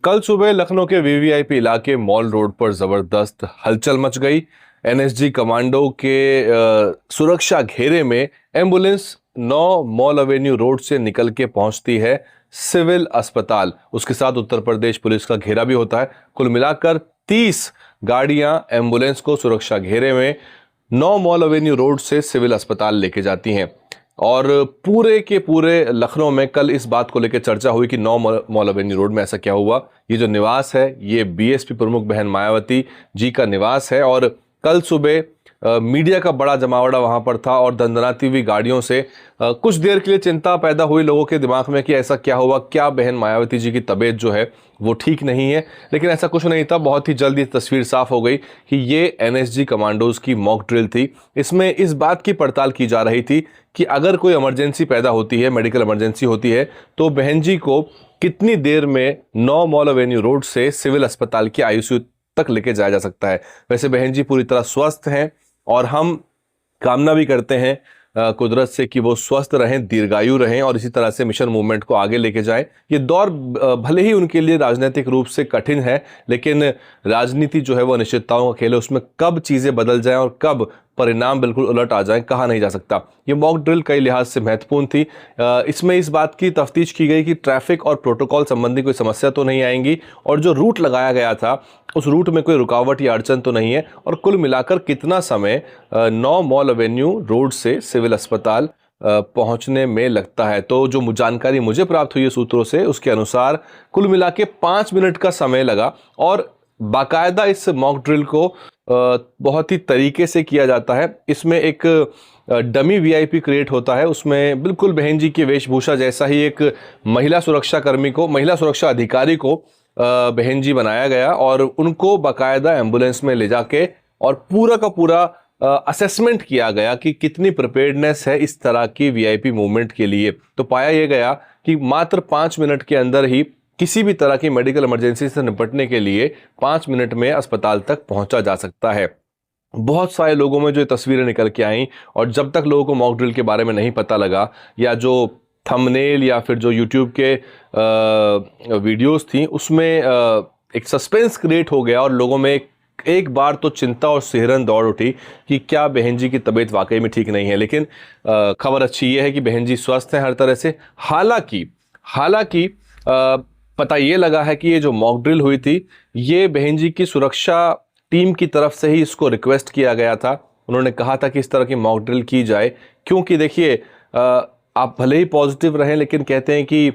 कल सुबह लखनऊ के वीवीआईपी इलाके मॉल रोड पर जबरदस्त हलचल मच गई। एनएसजी कमांडो के सुरक्षा घेरे में एम्बुलेंस 9 मॉल एवेन्यू रोड से निकल के पहुंचती है सिविल अस्पताल। उसके साथ उत्तर प्रदेश पुलिस का घेरा भी होता है। कुल मिलाकर 30 गाड़ियां एम्बुलेंस को सुरक्षा घेरे में 9 मॉल एवेन्यू रोड से सिविल अस्पताल लेके जाती हैं। और पूरे के पूरे लखनऊ में कल इस बात को लेकर चर्चा हुई कि 9 मॉल एवेन्यू रोड में ऐसा क्या हुआ। ये जो निवास है ये बीएसपी प्रमुख बहन मायावती जी का निवास है और कल सुबह मीडिया का बड़ा जमावड़ा वहां पर था और दंदनाती हुई गाड़ियों से कुछ देर के लिए चिंता पैदा हुई लोगों के दिमाग में कि ऐसा क्या हुआ, क्या बहन मायावती जी की तबीयत जो है वो ठीक नहीं है। लेकिन ऐसा कुछ नहीं था। बहुत ही जल्द ये तस्वीर साफ हो गई कि ये एनएसजी कमांडोज की मॉक ड्रिल थी। इसमें इस बात की पड़ताल की जा रही थी कि अगर कोई इमरजेंसी पैदा होती है, मेडिकल इमरजेंसी होती है, तो बहन जी को कितनी देर में 9 मॉल एवेन्यू रोड से सिविल अस्पताल की आईसीयू तक लेके जाया जा सकता है। वैसे बहन जी पूरी तरह स्वस्थ हैं और हम कामना भी करते हैं कुदरत से कि वो स्वस्थ रहें, दीर्घायु रहें और इसी तरह से मिशन मूवमेंट को आगे लेके जाएं। ये दौर भले ही उनके लिए राजनीतिक रूप से कठिन है, लेकिन राजनीति जो है वो अनिश्चितताओं का खेल है। उसमें कब चीज़ें बदल जाएं और कब परिणाम बिल्कुल उलट आ जाएं कहा नहीं जा सकता। ये मॉक ड्रिल कई लिहाज से महत्वपूर्ण थी। इसमें इस बात की तफ्तीश की गई कि ट्रैफिक और प्रोटोकॉल संबंधी कोई समस्या तो नहीं आएंगी और जो रूट लगाया गया था उस रूट में कोई रुकावट या अड़चन तो नहीं है। और कुल मिलाकर कितना समय 9 मॉल एवेन्यू रोड से सिविल अस्पताल पहुंचने में लगता है, तो जो जानकारी मुझे प्राप्त हुई है सूत्रों से उसके अनुसार कुल मिला के 5 मिनट का समय लगा। और बाकायदा इस मॉक ड्रिल को बहुत ही तरीके से किया जाता है। इसमें एक डमी वीआईपी क्रिएट होता है, उसमें बिल्कुल बहन जी की वेशभूषा जैसा ही एक महिला सुरक्षा अधिकारी को बहन जी बनाया गया और उनको बाकायदा एम्बुलेंस में ले जाके और पूरा का पूरा असेसमेंट किया गया कि कितनी प्रिपेयर्डनेस है इस तरह की वीआईपी मूवमेंट के लिए। तो पाया यह गया कि मात्र 5 मिनट के अंदर ही किसी भी तरह की मेडिकल इमरजेंसी से निपटने के लिए 5 मिनट में अस्पताल तक पहुंचा जा सकता है। बहुत सारे लोगों में जो तस्वीरें निकल के आई और जब तक लोगों को मॉक ड्रिल के बारे में नहीं पता लगा या जो थंबनेल या फिर जो यूट्यूब के वीडियोस थी उसमें एक सस्पेंस क्रिएट हो गया और लोगों में एक बार तो चिंता और सिहरन दौड़ उठी कि क्या बहन जी की तबीयत वाकई में ठीक नहीं है। लेकिन खबर अच्छी ये है कि बहन जी स्वस्थ हैं हर तरह से। हालांकि पता ये लगा है कि ये जो मॉक ड्रिल हुई थी ये बहन जी की सुरक्षा टीम की तरफ से ही इसको रिक्वेस्ट किया गया था। उन्होंने कहा था कि इस तरह की मॉक ड्रिल की जाए क्योंकि देखिए आप भले ही पॉजिटिव रहें लेकिन कहते हैं कि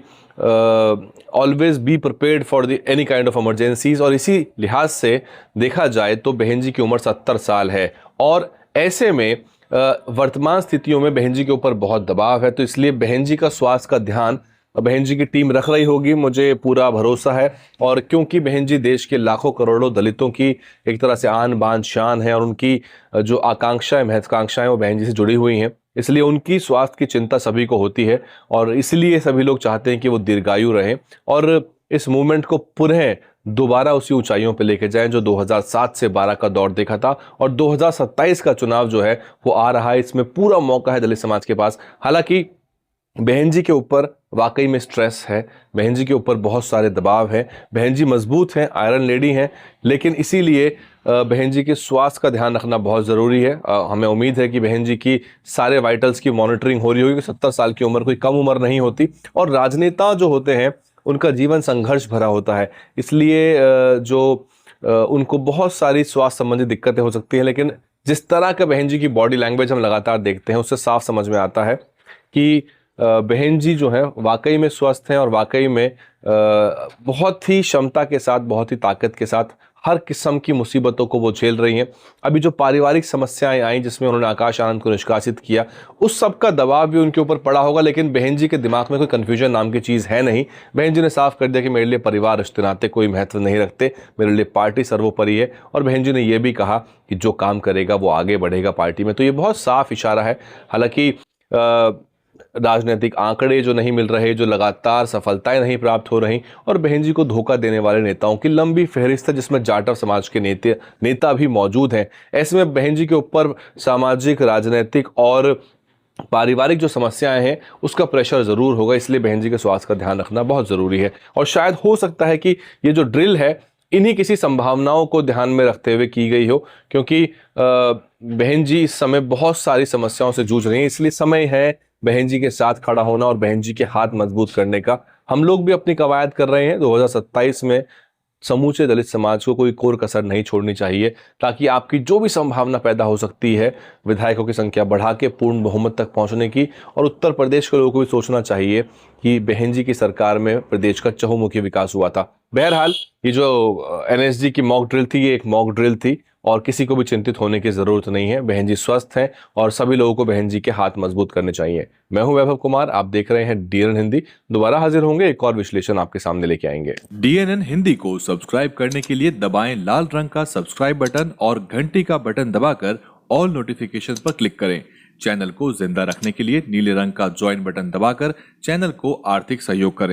always be prepared for the any kind of emergencies. और इसी लिहाज से देखा जाए तो बहन जी की उम्र 70 साल है और ऐसे में वर्तमान स्थितियों में बहन जी के ऊपर बहुत दबाव है। तो इसलिए बहन जी का स्वास्थ्य का ध्यान बहन जी की टीम रख रही होगी, मुझे पूरा भरोसा है। और क्योंकि बहन जी देश के लाखों करोड़ों दलितों की एक तरह से आन बान शान है और उनकी जो आकांक्षाएं महत्वाकांक्षाएं वो बहन जी से जुड़ी हुई हैं, इसलिए उनकी स्वास्थ्य की चिंता सभी को होती है और इसलिए सभी लोग चाहते हैं कि वो दीर्घायु रहें और इस मूवमेंट को पुनः दोबारा उसी ऊंचाइयों पर लेके जाएं जो 2007 से 12 का दौर देखा था। और 2027 का चुनाव जो है वो आ रहा है, इसमें पूरा मौका है दलित समाज के पास। हालांकि बहन जी के ऊपर वाकई में स्ट्रेस है, बहन जी के ऊपर बहुत सारे दबाव हैं, बहन जी मजबूत हैं, आयरन लेडी हैं, लेकिन इसीलिए बहन जी के स्वास्थ्य का ध्यान रखना बहुत ज़रूरी है। हमें उम्मीद है कि बहन जी की सारे वाइटल्स की मॉनिटरिंग हो रही होगी। 70 साल की उम्र कोई कम उम्र नहीं होती और राजनेता जो होते हैं उनका जीवन संघर्ष भरा होता है, इसलिए उनको बहुत सारी स्वास्थ्य संबंधी दिक्कतें हो सकती हैं। लेकिन जिस तरह का बहन जी की बॉडी लैंग्वेज हम लगातार देखते हैं उससे साफ समझ में आता है कि बहन जी जो है वाकई में स्वस्थ हैं और वाकई में बहुत ही क्षमता के साथ, बहुत ही ताकत के साथ हर किस्म की मुसीबतों को वो झेल रही हैं। अभी जो पारिवारिक समस्याएं आई जिसमें उन्होंने आकाश आनंद को निष्कासित किया, उस सब का दबाव भी उनके ऊपर पड़ा होगा। लेकिन बहन जी के दिमाग में कोई कन्फ्यूजन नाम की चीज़ है नहीं। बहन जी ने साफ कर दिया कि मेरे लिए परिवार, रिश्ते नाते कोई महत्व नहीं रखते, मेरे लिए पार्टी सर्वोपरि है। और बहन जी ने यह भी कहा कि जो काम करेगा वो आगे बढ़ेगा पार्टी में। तो ये बहुत साफ इशारा है। हालांकि राजनीतिक आंकड़े जो नहीं मिल रहे, जो लगातार सफलताएं नहीं प्राप्त हो रही और बहन जी को धोखा देने वाले नेताओं की लंबी फहरिस्त है जिसमें जाटव समाज के नेता भी मौजूद हैं। ऐसे में बहन जी के ऊपर सामाजिक, राजनीतिक और पारिवारिक जो समस्याएं हैं उसका प्रेशर ज़रूर होगा, इसलिए बहन जी के स्वास्थ्य का ध्यान रखना बहुत ज़रूरी है। और शायद हो सकता है कि ये जो ड्रिल है इन्हीं किसी संभावनाओं को ध्यान में रखते हुए की गई हो, क्योंकि बहन जी इस समय बहुत सारी समस्याओं से जूझ रही हैं, इसलिए समय है बहन जी के साथ खड़ा होना और बहन जी के हाथ मजबूत करने का। हम लोग भी अपनी कवायद कर रहे हैं 2027 में समूचे दलित समाज को कोई कोर कसर नहीं छोड़नी चाहिए, ताकि आपकी जो भी संभावना पैदा हो सकती है विधायकों की संख्या बढ़ा के पूर्ण बहुमत तक पहुंचने की। और उत्तर प्रदेश के लोगों को भी सोचना चाहिए कि बहन जी की सरकार में प्रदेश का चहुमुखी विकास हुआ था। बहरहाल ये जो एनएसजी की मॉक ड्रिल थी, ये एक मॉक ड्रिल थी और किसी को भी चिंतित होने की जरूरत नहीं है। बहन जी स्वस्थ हैं और सभी लोगों को बहन जी के हाथ मजबूत करने चाहिए। मैं हूं वैभव कुमार, आप देख रहे हैं डीएनएन हिंदी। दोबारा हाजिर होंगे, एक और विश्लेषण आपके सामने लेके आएंगे। डीएनएन हिंदी को सब्सक्राइब करने के लिए दबाएं लाल रंग का सब्सक्राइब बटन और घंटी का बटन दबाकर ऑल नोटिफिकेशन पर क्लिक करें। चैनल को जिंदा रखने के लिए नीले रंग का ज्वाइन बटन दबाकर चैनल को आर्थिक सहयोग करें।